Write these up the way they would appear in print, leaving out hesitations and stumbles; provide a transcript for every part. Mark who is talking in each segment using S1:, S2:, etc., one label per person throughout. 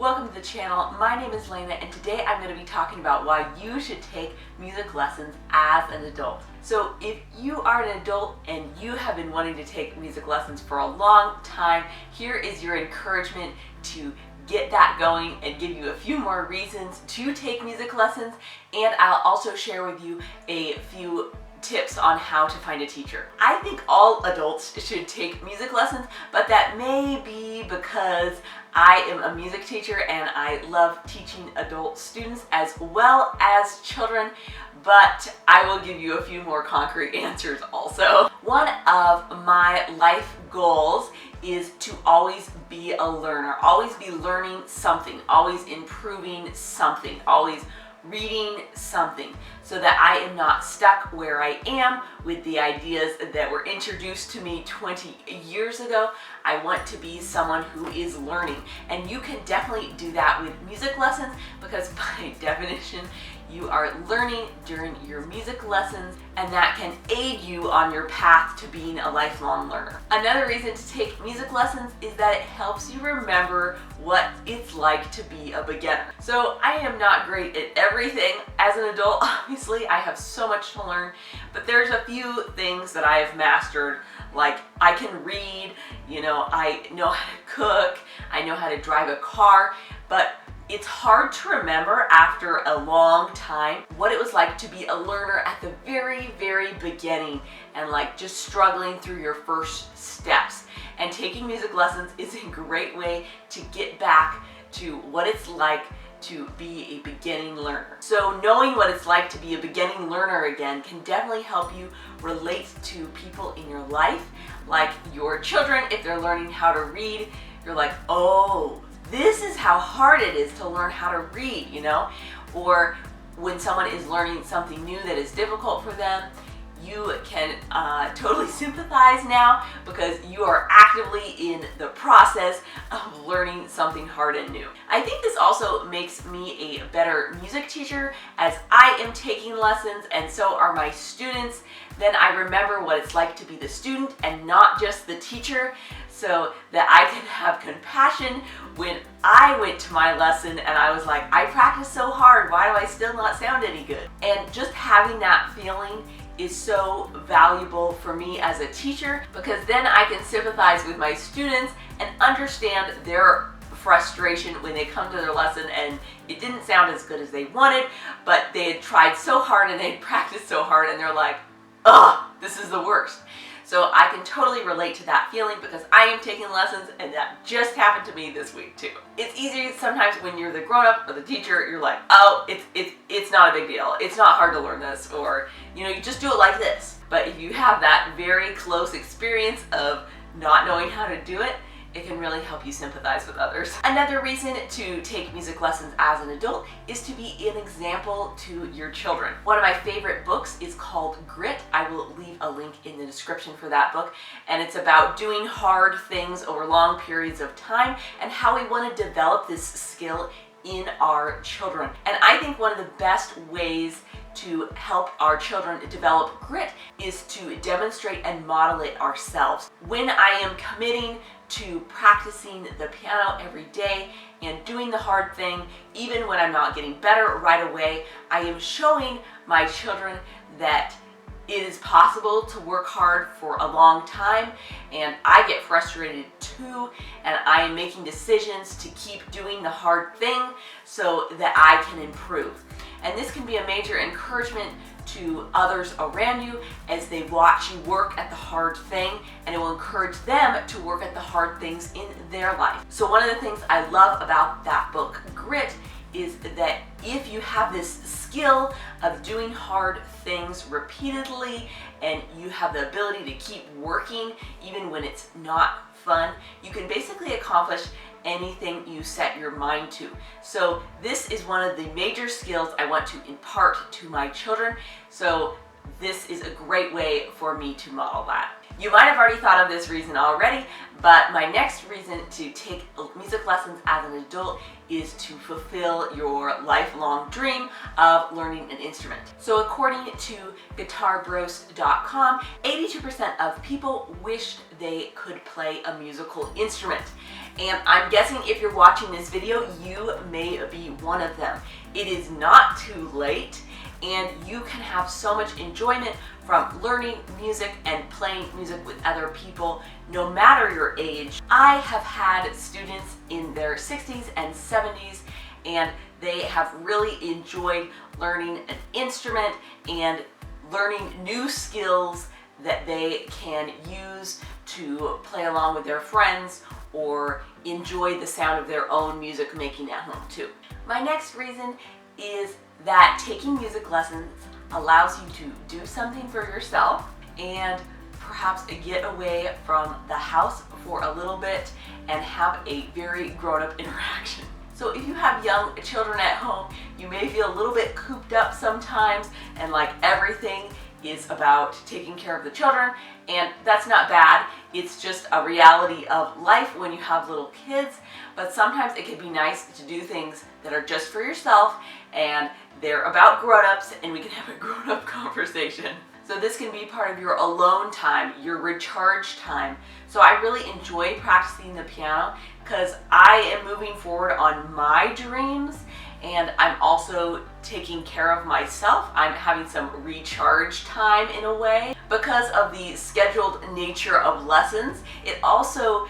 S1: Welcome to the channel. My name is Lena and today I'm going to be talking about why you should take music lessons as an adult. So if you are an adult and you have been wanting to take music lessons for a long time, here is your encouragement to get that going and give you a few more reasons to take music lessons, and I'll also share with you a few tips on how to find a teacher. I think all adults should take music lessons, but that may be because I am a music teacher and I love teaching adult students as well as children, but I will give you a few more concrete answers also. One of my life goals is to always be a learner, always be learning something, always improving something, always reading something, so that I am not stuck where I am with the ideas that were introduced to me 20 years ago. I want to be someone who is learning, and you can definitely do that with music lessons because by definition you are learning during your music lessons, and that can aid you on your path to being a lifelong learner. Another reason to take music lessons is that it helps you remember what it's like to be a beginner. So I am not great at everything as an adult. Obviously, I have so much to learn, but there's a few things that I have mastered. Like I can read, I know how to cook, I know how to drive a car, but it's hard to remember after a long time what it was like to be a learner at the very, very beginning and like just struggling through your first steps. And taking music lessons is a great way to get back to what it's like to be a beginning learner. So knowing what it's like to be a beginning learner again can definitely help you relate to people in your life, like your children. If they're learning how to read, you're like, oh, this is how hard it is to learn how to read, Or when someone is learning something new that is difficult for them, you can totally sympathize now because you are actively in the process of learning something hard and new. I think this also makes me a better music teacher as I am taking lessons and so are my students. Then I remember what it's like to be the student and not just the teacher, so that I can have compassion when I went to my lesson and I was like, I practiced so hard, why do I still not sound any good? And just having that feeling is so valuable for me as a teacher because then I can sympathize with my students and understand their frustration when they come to their lesson and it didn't sound as good as they wanted, but they had tried so hard and they had practiced so hard and they're like, ugh, this is the worst. So I can totally relate to that feeling because I am taking lessons and that just happened to me this week too. It's easy sometimes when you're the grown-up or the teacher, you're like, oh, it's not a big deal. It's not hard to learn this, or you just do it like this. But if you have that very close experience of not knowing how to do it, it can really help you sympathize with others. Another reason to take music lessons as an adult is to be an example to your children. One of my favorite books is called Grit. I will leave a link in the description for that book, and it's about doing hard things over long periods of time and how we want to develop this skill in our children. And I think one of the best ways to help our children develop grit is to demonstrate and model it ourselves. When I am committing to practicing the piano every day and doing the hard thing, even when I'm not getting better right away, I am showing my children that it is possible to work hard for a long time, and I get frustrated too, and I am making decisions to keep doing the hard thing so that I can improve. And this can be a major encouragement to others around you as they watch you work at the hard thing, and it will encourage them to work at the hard things in their life. So one of the things I love about that book, Grit, is that if you have this skill of doing hard things repeatedly and you have the ability to keep working even when it's not fun, you can basically accomplish anything you set your mind to. So this is one of the major skills I want to impart to my children. So this is a great way for me to model that. You might have already thought of this reason already, but my next reason to take music lessons as an adult is to fulfill your lifelong dream of learning an instrument. So according to guitarbros.com, 82% of people wished they could play a musical instrument. And I'm guessing if you're watching this video, you may be one of them. It is not too late, and you can have so much enjoyment from learning music and playing music with other people, no matter your age. I have had students in their 60s and 70s, and they have really enjoyed learning an instrument and learning new skills that they can use to play along with their friends or enjoy the sound of their own music making at home too. My next reason is that taking music lessons allows you to do something for yourself and perhaps get away from the house for a little bit and have a very grown-up interaction. So if you have young children at home, you may feel a little bit cooped up sometimes and like everything is about taking care of the children, and that's not bad. It's just a reality of life when you have little kids, but sometimes it can be nice to do things that are just for yourself and they're about grown-ups, and we can have a grown-up conversation. So this can be part of your alone time, your recharge time. So I really enjoy practicing the piano because I am moving forward on my dreams, and I'm also taking care of myself. I'm having some recharge time in a way. Because of the scheduled nature of lessons, it also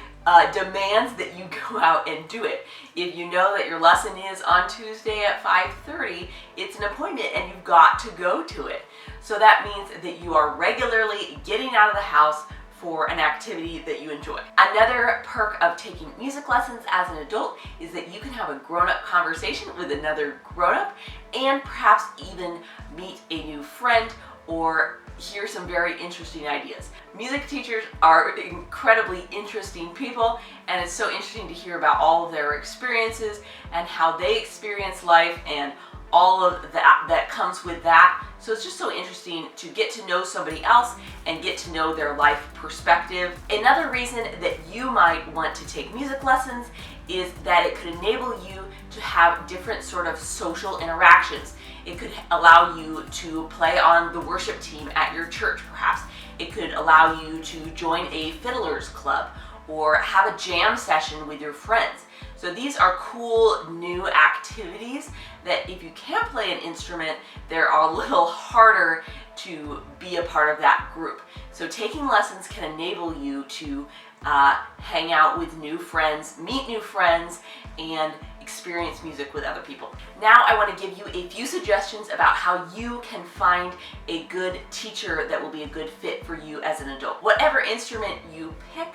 S1: demands that you go out and do it. If you know that your lesson is on Tuesday at 5:30, it's an appointment and you've got to go to it. So that means that you are regularly getting out of the house for an activity that you enjoy. Another perk of taking music lessons as an adult is that you can have a grown-up conversation with another grown-up and perhaps even meet a new friend or hear some very interesting ideas. Music teachers are incredibly interesting people, and it's so interesting to hear about all of their experiences and how they experience life and all of that comes with that. So it's just so interesting to get to know somebody else and get to know their life perspective. Another reason that you might want to take music lessons is that it could enable you to have different sort of social interactions. It could allow you to play on the worship team at your church, perhaps. It could allow you to join a fiddler's club or have a jam session with your friends. So these are cool new activities that if you can't play an instrument, they're a little harder to be a part of that group. So taking lessons can enable you to hang out with new friends, meet new friends, and experience music with other people. Now I want to give you a few suggestions about how you can find a good teacher that will be a good fit for you as an adult. Whatever instrument you pick,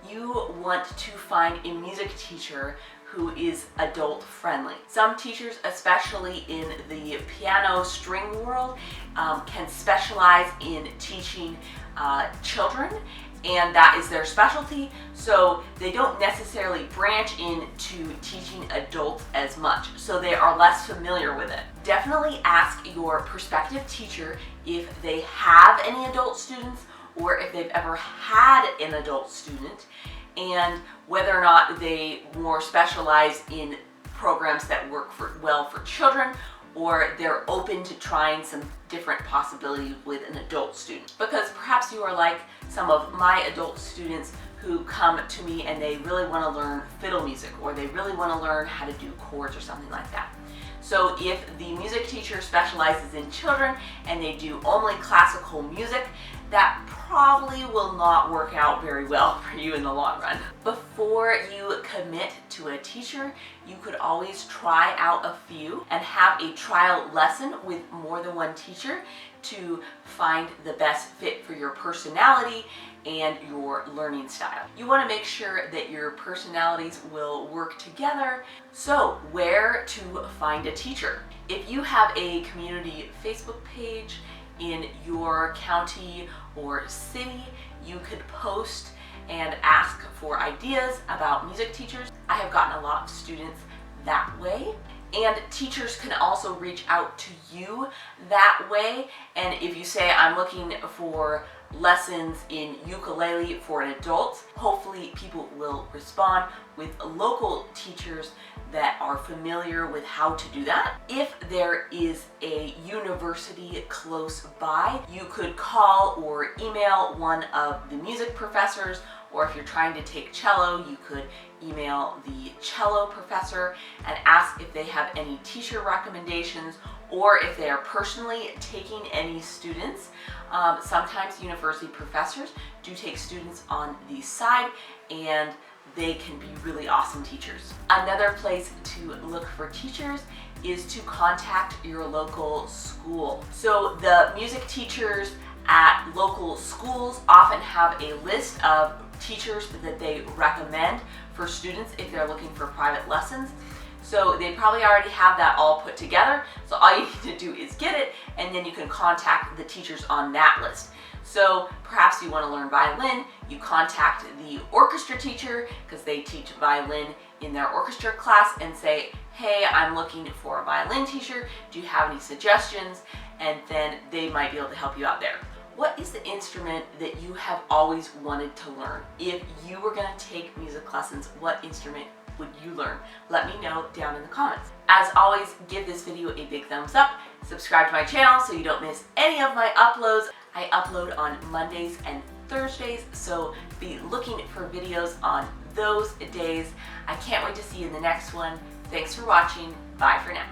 S1: you want to find a music teacher who is adult friendly. Some teachers, especially in the piano string world, can specialize in teaching children, and that is their specialty, so they don't necessarily branch into teaching adults as much, so they are less familiar with it. Definitely ask your prospective teacher if they have any adult students or if they've ever had an adult student, and whether or not they more specialize in programs that work well for children, or they're open to trying some different possibilities with an adult student. Because perhaps you are like some of my adult students who come to me and they really want to learn fiddle music, or they really want to learn how to do chords or something like that. So if the music teacher specializes in children and they do only classical music, that probably will not work out very well for you in the long run. Before you commit to a teacher, you could always try out a few and have a trial lesson with more than one teacher to find the best fit for your personality and your learning style. You want to make sure that your personalities will work together. So where to find a teacher? If you have a community Facebook page in your county or city, you could post and ask for ideas about music teachers. I have gotten a lot of students that way, And teachers can also reach out to you that way. And if you say, I'm looking for lessons in ukulele for an adult, hopefully people will respond with local teachers that are familiar with how to do that. If there is a university close by, you could call or email one of the music professors, or if you're trying to take cello, you could email the cello professor and ask if they have any teacher recommendations or if they are personally taking any students. Sometimes university professors do take students on the side, and they can be really awesome teachers. Another place to look for teachers is to contact your local school. So the music teachers at local schools often have a list of teachers that they recommend for students if they're looking for private lessons. So they probably already have that all put together. So all you need to do is get it, and then you can contact the teachers on that list. So perhaps you want to learn violin, you contact the orchestra teacher because they teach violin in their orchestra class and say, hey, I'm looking for a violin teacher. Do you have any suggestions? And then they might be able to help you out there. What is the instrument that you have always wanted to learn? If you were going to take music lessons, what instrument would you learn? Let me know down in the comments. As always, give this video a big thumbs up, subscribe to my channel so you don't miss any of my uploads. I upload on Mondays and Thursdays, so be looking for videos on those days. I can't wait to see you in the next one. Thanks for watching. Bye for now.